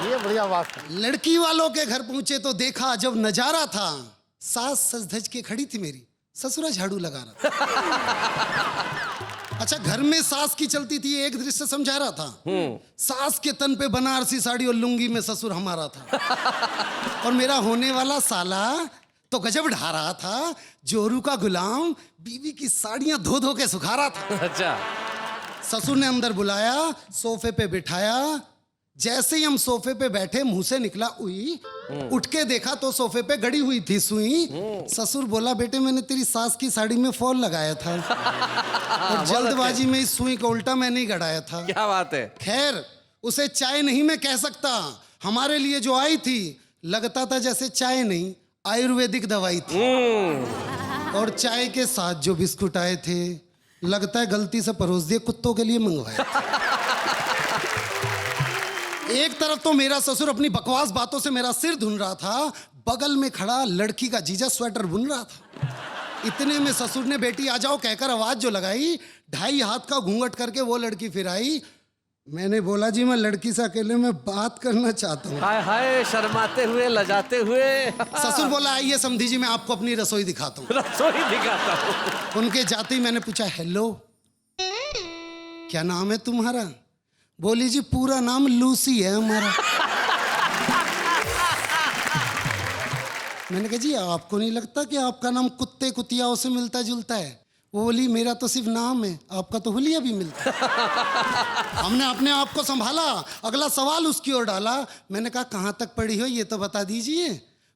S7: ये बढ़िया बात है।
S4: लड़की वालों के घर पहुंचे तो देखा जब नजारा था, सास सज धज के खड़ी थी मेरी, ससुरा झाड़ू लगा रहा था। अच्छा, घर में सास की चलती थी, एक दृश्य समझा रहा था। सास के तन पे बनारसी साड़ी और लुंगी में ससुर हमारा था, और मेरा होने वाला साला तो गजब ढा रहा था, जोरू का गुलाम बीवी की साड़ियां धो धो के सुखा रहा था।
S1: अच्छा।
S4: ससुर ने अंदर बुलाया, सोफे पे बिठाया। जैसे ही हम सोफे पे बैठे, मुंह से निकला उई, उठ के देखा तो सोफे पे गड़ी हुई थी सुई। ससुर बोला, बेटे मैंने तेरी सास की साड़ी में फॉल लगाया था, और जल्दबाजी में इस सुई को उल्टा मैंने ही गड़ाया था।
S1: क्या बात है।
S4: खैर, उसे चाय नहीं मैं कह सकता, हमारे लिए जो आई थी लगता था जैसे चाय नहीं आयुर्वेदिक दवाई थी। और चाय के साथ जो बिस्कुट आए थे, लगता है गलती से परोस दिए, कुत्तों के लिए मंगवाए। एक तरफ तो मेरा ससुर अपनी बकवास बातों से मेरा सिर धुन रहा था, बगल में खड़ा लड़की का जीजा स्वेटर बुन रहा था। इतने में ससुर ने बेटी आ जाओ कहकर आवाज जो लगाई, 2.5 हाथ का घूंघट करके वो लड़की फिर आई। मैंने बोला जी मैं लड़की से अकेले में बात करना चाहता हूँ।
S1: हाय हाय, शर्माते हुए, लजाते हुए।
S4: ससुर बोला आइए समधी जी मैं आपको अपनी रसोई दिखाता हूँ।
S1: रसोई दिखाता हूँ।
S4: उनके जाते ही मैंने पूछा हेलो क्या नाम है तुम्हारा? बोली जी पूरा नाम लूसी है हमारा। मैंने कहा जी आपको नहीं लगता कि आपका नाम कुत्ते कुतियाओं से मिलता जुलता है? वो बोली मेरा तो सिर्फ नाम है, आपका तो हुलिया भी मिलता है। हमने अपने आप को संभाला, अगला सवाल उसकी ओर डाला। मैंने कहा कहाँ तक पढ़ी हो ये तो बता दीजिए।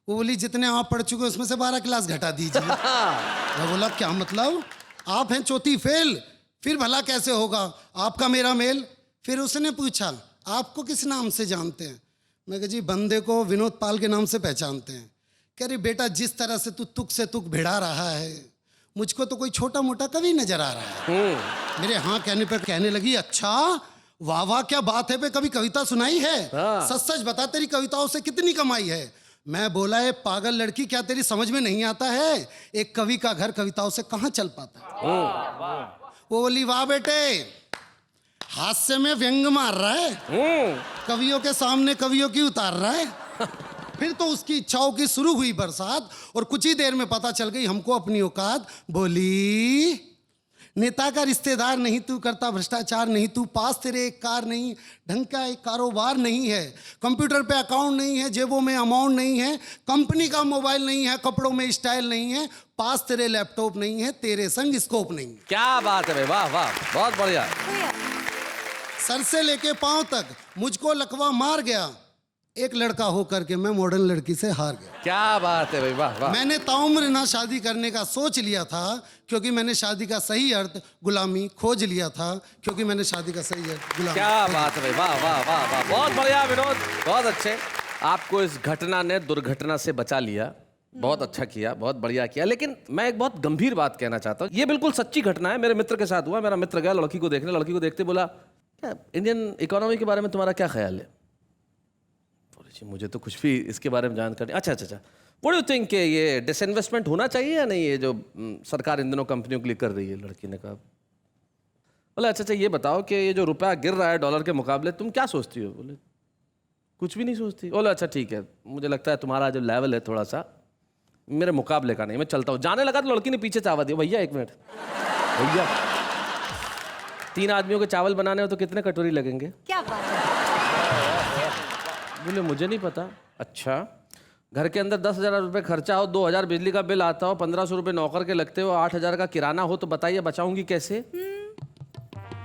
S4: वो बोली जितने आप पढ़ चुके उसमें से 12 क्लास घटा दीजिए। मैं बोला क्या मतलब? आप हैं चौथी फेल, फिर भला कैसे होगा आपका मेरा मेल? फिर उसने पूछा आपको किस नाम से जानते हैं? मैं कहा जी बंदे को विनोद पाल के नाम से पहचानते हैं। कह रही बेटा जिस तरह से तू तुक से तुक भिड़ा रहा है मुझको तो कोई छोटा मोटा कवि नजर आ रहा है। मेरे हाँ कहने पर कहने लगी अच्छा वाह वाह क्या बात है बे, कभी कविता सुनाई है? सच सच बता तेरी कविताओं से कितनी कमाई है? मैं बोला है पागल लड़की क्या तेरी समझ में नहीं आता है एक कवि का घर कविताओं से कहाँ चल पाता है? वो बोली वाह बेटे हास्य में व्यंग मार रहा है, कवियों के सामने कवियों की उतार रहा है। फिर तो उसकी इच्छाओं की शुरू हुई बरसात और कुछ ही देर में पता चल गई हमको अपनी औकात। बोली नेता का रिश्तेदार नहीं तू, करता भ्रष्टाचार नहीं तू, पास तेरे एक कार नहीं, ढंग का एक कारोबार नहीं है, कंप्यूटर पे अकाउंट नहीं है, जेबों में अमाउंट नहीं है, कंपनी का मोबाइल नहीं है, कपड़ों में स्टाइल नहीं है, पास तेरे लैपटॉप नहीं है, तेरे संग स्कोप नहीं है।
S1: क्या बात है भाई, वाह वाह, बहुत बढ़िया।
S4: सर से लेके पांव तक मुझको लकवा मार गया, एक लड़का होकर के मैं मॉडर्न लड़की से हार गया।
S1: क्या बात है भाई, वाह वाह।
S4: मैंने ताउम्र ना शादी करने का सोच लिया था क्योंकि मैंने शादी का सही अर्थ गुलामी खोज लिया था, क्योंकि मैंने शादी का सही अर्थ गुलामी।
S1: क्या बात है भाई, वाह वाह वाह वाह, बहुत बढ़िया विनोद, बहुत अच्छे। आपको इस घटना ने दुर्घटना से बचा लिया, बहुत अच्छा किया, बहुत बढ़िया किया। लेकिन मैं एक बहुत गंभीर बात कहना चाहता हूँ, ये बिल्कुल सच्ची घटना है, मेरे मित्र के साथ हुआ। मेरा मित्र गया लड़की को देखने, लड़की को देखते बोला क्या इंडियन इकोनॉमी के बारे में तुम्हारा क्या ख्याल है? मुझे तो कुछ भी इसके बारे में जानकारी। अच्छा अच्छा अच्छा, व्हाट डू यू थिंक ये डिसइन्वेस्टमेंट होना चाहिए या नहीं, ये जो सरकार इन दिनों कंपनियों के लिए कर रही है? लड़की ने कहा बोले अच्छा अच्छा ये बताओ कि ये जो रुपया गिर रहा है डॉलर के मुकाबले तुम क्या सोचती हो? बोले कुछ भी नहीं सोचती। बोले अच्छा ठीक है, मुझे लगता है तुम्हारा जो लेवल है थोड़ा सा मेरे मुकाबले का नहीं, मैं चलता हूँ। जाने लगा तो लड़की ने पीछे चावा दिया, भैया एक मिनट भैया 3 आदमियों के चावल बनाने हो तो कितने कटोरी लगेंगे?
S2: क्या बात है?
S1: बोले मुझे नहीं पता। अच्छा घर के अंदर 10,000 रुपये खर्चा हो, 2,000 बिजली का बिल आता हो, 1,500 रुपये नौकर के लगते हो, 8,000 का किराना हो, तो बताइए बचाऊंगी कैसे?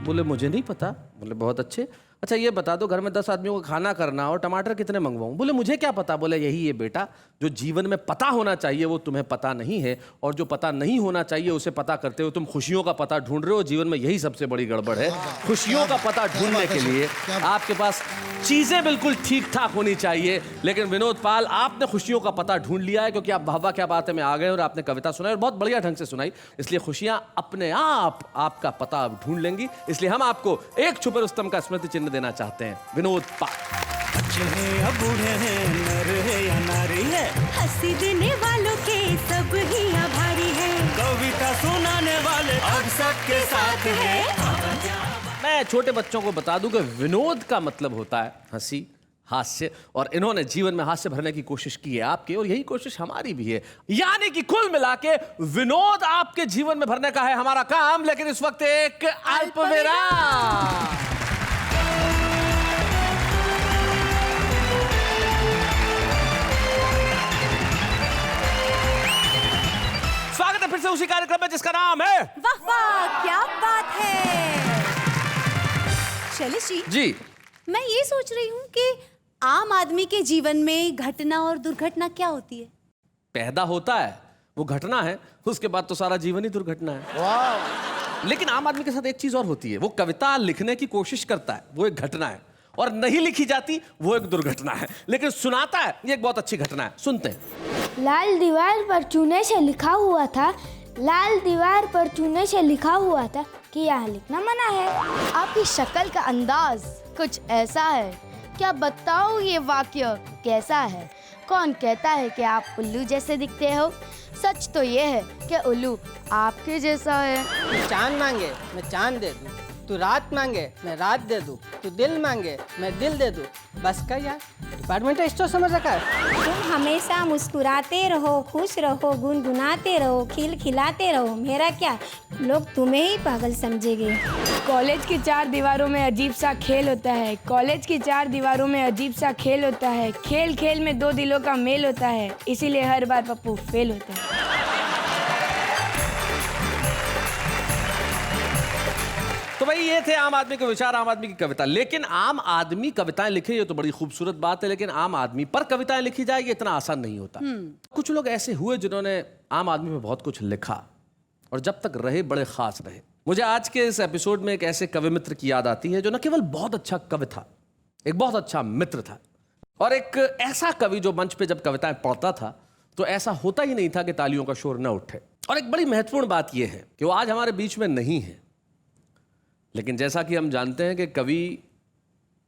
S1: बोले मुझे नहीं पता। बोले बहुत अच्छे, अच्छा ये बता दो घर में 10 आदमियों का खाना करना हो, टमाटर कितने मंगवाऊं? बोले मुझे क्या पता। बोले यही है बेटा, जो जीवन में पता होना चाहिए वो तुम्हें पता नहीं है, और जो पता नहीं होना चाहिए उसे पता करते हो तुम खुशियों का पता ढूंढ रहे हो। जीवन में यही सबसे बड़ी गड़बड़ है। खुशियों का पता ढूंढने के लिए आपके पास चीजें बिल्कुल ठीक ठाक होनी चाहिए। लेकिन विनोद पाल आपने खुशियों का पता ढूंढ लिया है, क्योंकि आप वाह क्या बात है में आ गए और आपने कविता सुनाई और बहुत बढ़िया ढंग से सुनाई, इसलिए खुशियां अपने आप आपका पता ढूंढ लेंगी। इसलिए हम आपको एक छुपे रुस्तम का स्मृति चिन्ह देना चाहते हैं, विनोद पाल।
S8: बच्चे हैं या बूढ़े हैं, नर है या नारी है,
S9: हंसी देने वालों के सब ही आभारी है,
S8: कविता सुनाने वाले अब सबके साथ है।
S1: मैं छोटे बच्चों को बता दूं कि विनोद का मतलब होता है हंसी, हास्य, और इन्होंने जीवन में हास्य भरने की कोशिश की है आपके, और यही कोशिश हमारी भी है। यानी कि कुल मिला के विनोद आपके जीवन में भरने का है हमारा काम। लेकिन इस वक्त एक अल्पविराम। स्वागत है फिर से उसी कार्यक्रम में जिसका नाम है
S2: वाह वाह क्या बात है। शैलेश
S1: जी,
S2: मैं ये सोच रही हूँ कि आम आदमी के जीवन में घटना और दुर्घटना क्या होती है?
S1: पैदा होता है वो घटना है, उसके बाद तो सारा जीवन ही दुर्घटना है। लेकिन आम आदमी के साथ एक चीज और होती है, वो कविता लिखने की कोशिश करता है, वो एक घटना है, और नहीं लिखी जाती वो एक दुर्घटना है। लेकिन सुनाता है, ये एक बहुत अच्छी घटना है, सुनते हैं।
S10: लाल दीवार पर चूने से लिखा हुआ था, लाल दीवार पर चूने से लिखा हुआ था कि यहाँ लिखना मना है।
S9: आपकी शक्ल का अंदाज कुछ ऐसा है, क्या बताओ ये वाक्य कैसा है? कौन कहता है कि आप उल्लू जैसे दिखते हो? सच तो ये है कि उल्लू आपके जैसा है।
S11: तू चांद मांगे मैं चांद दे दूं, तू रात मांगे मैं रात दे दूं, तू दिल मांगे मैं दिल दे दूं। बस कर यार, डिपार्टमेंटल स्टोर समझ रखा है।
S10: तुम हमेशा मुस्कुराते रहो, खुश रहो, गुनगुनाते रहो, खिलखिलाते रहो। मेरा क्या, लोग तुम्हें ही पागल समझेंगे।
S12: कॉलेज की 4 दीवारों में अजीब सा खेल होता है। कॉलेज की 4 दीवारों में अजीब सा खेल होता है। खेल खेल में 2 दिलों का मेल होता है, इसीलिए हर बार पप्पू फेल होता है।
S1: तो भाई ये थे आम आदमी के विचार, आम आदमी की कविता। लेकिन आम आदमी कविताएं लिखे ये तो बड़ी खूबसूरत बात है, लेकिन आम आदमी पर कविताएं लिखी जाए ये इतना आसान नहीं होता। कुछ लोग ऐसे हुए जिन्होंने आम आदमी में बहुत कुछ लिखा और जब तक रहे बड़े खास रहे। मुझे आज के इस एपिसोड में एक ऐसे कवि मित्र की याद आती है जो न केवल बहुत अच्छा कवि था, एक बहुत अच्छा मित्र था, और एक ऐसा कवि जो मंच पे जब कविताएं पढ़ता था तो ऐसा होता ही नहीं था कि तालियों का शोर न उठे। और एक बड़ी महत्वपूर्ण बात यह है कि वो आज हमारे बीच में नहीं है, लेकिन जैसा कि हम जानते हैं कि कवि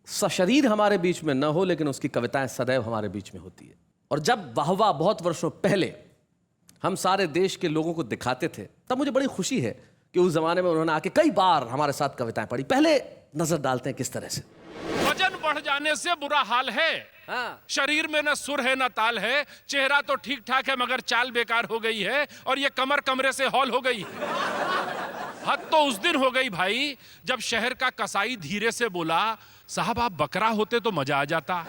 S1: सशरीर हमारे बीच में न हो लेकिन उसकी कविताएं सदैव हमारे बीच में होती है। और जब वाहवा बहुत वर्षों पहले हम सारे देश के लोगों को दिखाते थे तब मुझे बड़ी खुशी है कि उस जमाने में उन्होंने आके कई बार हमारे साथ कविताएं पढ़ी। पहले नजर डालते हैं किस तरह से।
S13: वजन बढ़ जाने से बुरा हाल है, शरीर में न सुर है न ताल है, चेहरा तो ठीक ठाक है मगर चाल बेकार हो गई है, और ये कमर कमरे से हॉल हो गई। हद तो उस दिन हो गई भाई जब शहर का कसाई धीरे से बोला, साहब आप बकरा होते तो मजा आ जाता।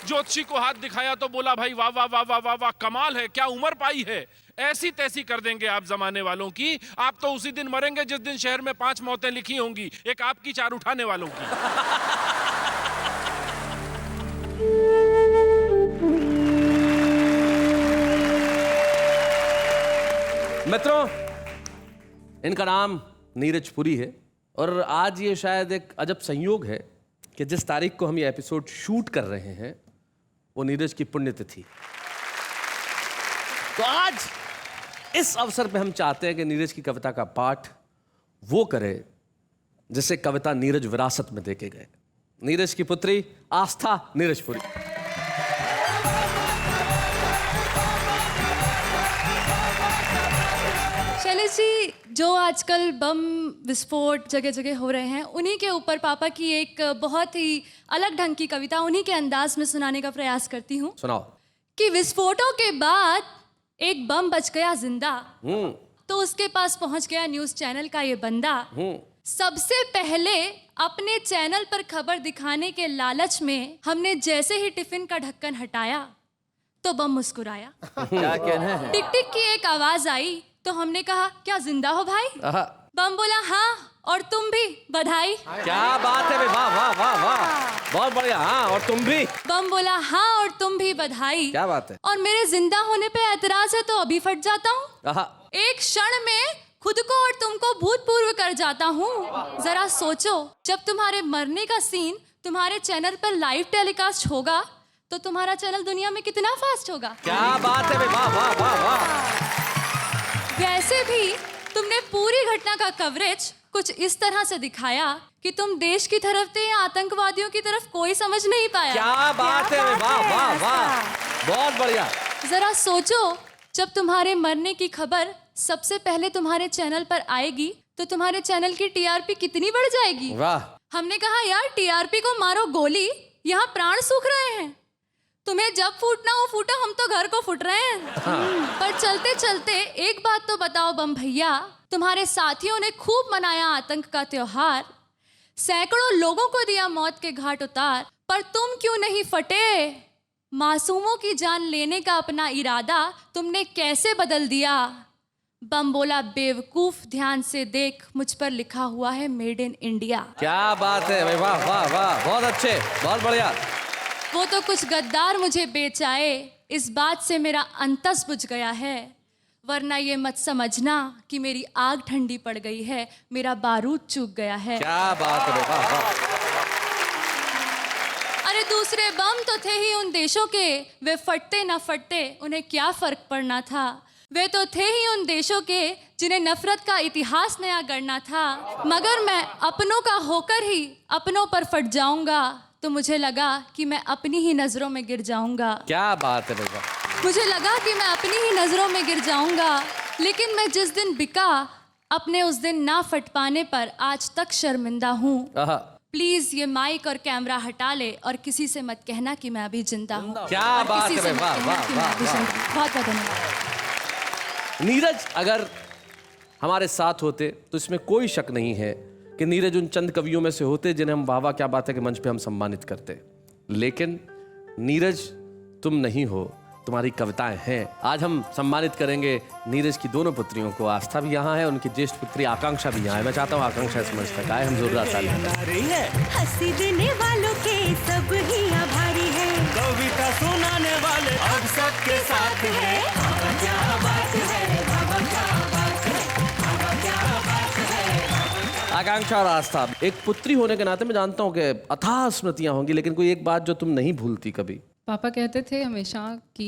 S13: ज्योतिषी को हाथ दिखाया तो बोला, भाई वाह वाह वाह वाह वाह वाह, कमाल है, क्या उम्र पाई है, ऐसी तैसी कर देंगे आप जमाने वालों की। आप तो उसी दिन मरेंगे जिस दिन शहर में 5 मौतें लिखी होंगी, एक आपकी 4 उठाने वालों की।
S1: मित्रों, इनका नाम नीरज पुरी है और आज ये शायद एक अजब संयोग है कि जिस तारीख को हम ये एपिसोड शूट कर रहे हैं वो नीरज की पुण्यतिथि। तो आज इस अवसर पे हम चाहते हैं कि नीरज की कविता का पाठ वो करे जिसे कविता नीरज विरासत में देके गए। नीरज की पुत्री आस्था नीरज पुरी।
S6: शैलेश जी, जो आजकल बम विस्फोट जगह जगह हो रहे हैं, उन्हीं के ऊपर पापा की एक बहुत ही अलग ढंग की कविता उन्हीं के अंदाज में सुनाने का प्रयास करती हूँ।
S1: सुनाओ।
S6: कि विस्फोटों के बाद एक बम बच गया जिंदा, तो उसके पास पहुंच गया न्यूज़ चैनल का ये बंदा। सबसे पहले अपने चैनल पर खबर दिखाने के लालच में हमने जैसे ही टिफिन का ढक्कन हटाया तो बम मुस्कुराया।
S1: क्या कहना है?
S6: टिक टिक की एक आवाज आई तो हमने कहा, क्या जिंदा हो भाई? बम बोला, हाँ, और तुम भी, बधाई।
S1: क्या बात है, वाह वाह वाह वाह, बहुत बढ़िया। हाँ, और तुम भी।
S6: बम बोला, हाँ, और तुम भी, बधाई।
S1: क्या बात है।
S6: और मेरे जिंदा होने पे एतराज है तो अभी फट जाता हूँ। एक क्षण में खुद को और तुमको भूतपूर्व कर जाता हूँ। जरा सोचो, जब तुम्हारे मरने का सीन तुम्हारे चैनल पर लाइव टेलीकास्ट होगा तो तुम्हारा चैनल दुनिया में कितना फास्ट होगा।
S1: क्या बात है, वाह वाह वाह वाह।
S6: वैसे भी तुमने पूरी घटना का कवरेज कुछ इस तरह से दिखाया कि तुम देश की तरफ थे या आतंकवादियों की तरफ कोई समझ नहीं पाया।
S1: क्या बात है, वाह वाह वाह, बहुत बढ़िया।
S6: जरा सोचो, जब तुम्हारे मरने की खबर सबसे पहले तुम्हारे चैनल पर आएगी तो तुम्हारे चैनल की टीआरपी कितनी बढ़ जाएगी।
S1: वाह।
S6: हमने कहा, यार टीआरपी को मारो गोली, यहाँ प्राण सूख रहे हैं, तुम्हें जब फूटना हो फूटो, हम तो घर को फूट रहे हैं। पर चलते चलते एक बात तो बताओ बम भैया, तुम्हारे साथियों ने खूब मनाया आतंक का त्योहार, सैकड़ों लोगों को दिया मौत के घाट उतार, पर तुम क्यों नहीं फटे? मासूमों की जान लेने का अपना इरादा तुमने कैसे बदल दिया? बम बोला, बेवकूफ, ध्यान से देख, मुझ पर लिखा हुआ है मेड इन इंडिया।
S1: क्या बात है, वाह वाह वाह, बहुत अच्छे, बहुत बढ़िया।
S6: वो तो कुछ गद्दार मुझे बेच आए, इस बात से मेरा अंतस बुझ गया है, वरना ये मत समझना कि मेरी आग ठंडी पड़ गई है, मेरा बारूद चूक गया है।
S1: क्या बात है, वाह वाह।
S6: अरे दूसरे बम तो थे ही उन देशों के, वे फटते न फटते उन्हें क्या फर्क पड़ना था। वे तो थे ही उन देशों के जिन्हें नफरत का इतिहास नया गढ़ना था, मगर मैं अपनों का होकर ही अपनों पर फट जाऊंगा, तो मुझे लगा कि मैं अपनी ही नज़रों में गिर जाऊंगा।
S1: क्या बात है बेटा।
S6: मुझे लगा कि मैं अपनी ही नज़रों में गिर जाऊंगा, लेकिन मैं जिस दिन बिका अपने उस दिन ना फट पाने पर आज तक शर्मिंदा हूँ। प्लीज ये माइक और कैमरा हटा ले और किसी से मत कहना कि मैं अभी जिंदा हूँ।
S1: क्या बात है, वाह वाह वाह।
S6: बहुत बहुत धन्यवाद।
S1: नीरज अगर हमारे साथ होते तो इसमें कोई शक नहीं है कि नीरज उन चंद कवियों में से होते जिन्हें हम वाह वाह क्या बात है कि मंच पे हम सम्मानित करते। लेकिन नीरज तुम नहीं हो, तुम्हारी कविताएं हैं। आज हम सम्मानित करेंगे नीरज की दोनों पुत्रियों को। आस्था भी यहाँ है, उनकी ज्येष्ठ पुत्री आकांक्षा भी यहाँ है। मैं चाहता हूँ आकांक्षा इस मंच तक आए, हम जोरदार ताली।
S8: हंसी देने वालों के सब ही आभारी है, कविता सुनाने वाले अब सबके साथ है। क्या बात है,
S1: आकांक्षा और आस्था, एक पुत्री होने के नाते मैं जानता हूँ कि अथाह स्मृतियां होंगी, लेकिन कोई एक बात जो तुम नहीं भूलती कभी?
S14: पापा कहते थे हमेशा कि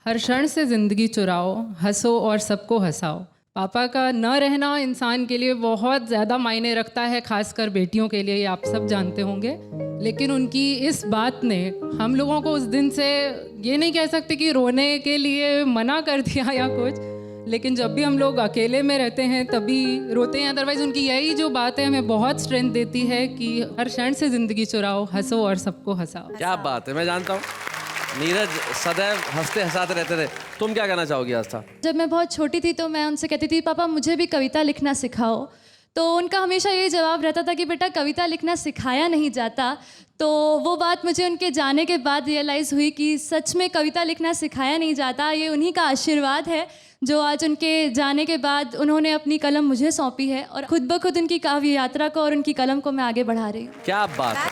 S14: हर क्षण से ज़िंदगी चुराओ, हंसो और सबको हंसाओ। पापा का न रहना इंसान के लिए बहुत ज़्यादा मायने रखता है, खासकर बेटियों के लिए, ये आप सब जानते होंगे। लेकिन उनकी इस बात ने हम लोगों को उस दिन से ये नहीं कह सकते कि रोने के लिए मना कर दिया या कुछ, लेकिन जब भी हम लोग अकेले में रहते हैं तभी रोते हैं। अदरवाइज़ उनकी यही जो बात है हमें बहुत स्ट्रेंथ देती है कि हर क्षण से ज़िंदगी चुराओ, हंसो और सबको हंसाओ।
S1: क्या बात है, मैं जानता हूँ नीरज सदैव हंसते हंसाते रहते थे। तुम क्या कहना चाहोगी आस्था?
S6: जब मैं बहुत छोटी थी तो मैं उनसे कहती थी पापा मुझे भी कविता लिखना सिखाओ, तो उनका हमेशा यही जवाब रहता था कि बेटा कविता लिखना सिखाया नहीं जाता। तो वो बात मुझे उनके जाने के बाद रियलाइज़ हुई कि सच में कविता लिखना सिखाया नहीं जाता। ये उन्हीं का आशीर्वाद है जो आज उनके जाने के बाद उन्होंने अपनी कलम मुझे सौंपी है और खुद ब खुद उनकी काव्य यात्रा को और उनकी कलम को मैं आगे बढ़ा रही हूँ।
S1: क्या बात है,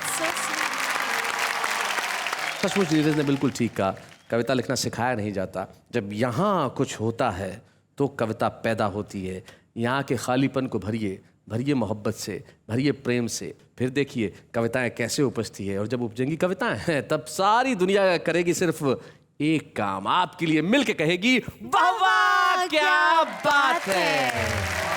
S1: सचमुच नीरज ने बिल्कुल ठीक कहा, कविता लिखना सिखाया नहीं जाता। जब यहाँ कुछ होता है तो कविता पैदा होती है। यहाँ के खालीपन को भरिए, भरिए मोहब्बत से, भरिए प्रेम से, फिर देखिए कविताएं कैसे उपजती है। और जब उपजेंगी कविताएं हैं तब सारी दुनिया करेगी सिर्फ एक काम, आपके लिए मिलके कहेगी वाह वाह क्या बात है।